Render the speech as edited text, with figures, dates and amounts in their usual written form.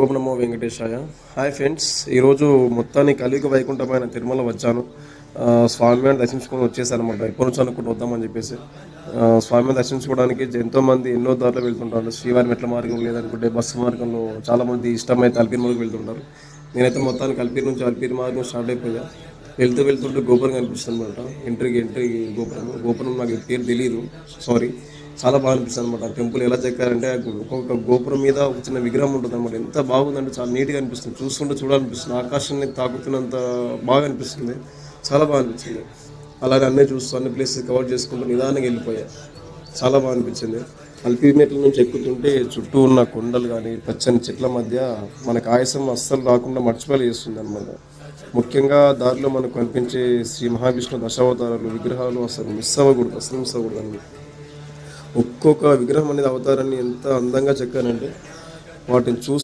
ఓం నమో వెంకటేశాయ. Hi friends, ఈరోజు మొత్తాన్ని కలియుగ వైకుంఠమైన తిరుమల వచ్చాను. స్వామివారిని దర్శించుకొని వచ్చేసాను అనమాట. ఎప్పటి నుంచి అనుకుంటూ వద్దామని చెప్పేసి స్వామివారిని దర్శించుకోవడానికి ఎంతోమంది ఎన్నో దారిలో వెళ్తుంటారు. శ్రీవారి మెట్ల మార్గం లేదనుకుంటే బస్సు మార్గంలో చాలామంది ఇష్టమైతే అల్పిరి మార్గం వెళ్తుంటారు. నేనైతే మొత్తానికి అల్పిరి నుంచి అల్పిరి మార్గం స్టార్ట్ అయిపోయా. వెళ్తుంటే గోపురం కనిపిస్తుంది అనమాట. ఎంట్రీ గోపురం నాకు పేరు తెలియదు, సారీ. చాలా బాగా అనిపిస్తుంది అనమాట. టెంపుల్ ఎలా చెక్కారంటే ఒక్కొక్క గోపురం మీద ఒక చిన్న విగ్రహం ఉంటుంది అనమాట. ఎంత బాగుందంటే చాలా నీట్గా అనిపిస్తుంది. చూస్తుంటే చూడాలనిపిస్తుంది. ఆకాశాన్ని తాకుతున్నంత బాగా అనిపిస్తుంది. చాలా బాగా అనిపించింది. అలాగే అన్నీ చూస్తూ అన్ని ప్లేసెస్ కవర్ చేసుకుంటూ నిదానంగా వెళ్ళిపోయా. చాలా బాగా అనిపించింది. అల్పిరి మెట్ల నుంచి ఎక్కుతుంటే చుట్టూ ఉన్న కొండలు కానీ పచ్చని చెట్ల మధ్య మనకు ఆయాసం అస్సలు రాకుండా మర్చిపోయి చేస్తుంది అనమాట. ముఖ్యంగా దారిలో మనకు కనిపించే శ్రీ మహావిష్ణు దశావతారాలు విగ్రహాలు అసలు మిస్ అవ్వకూడదు అని. ఒక్కొక్క విగ్రహం అనేది అవతారాన్ని ఎంత అందంగా చెక్కారంటే వాటిని చూసి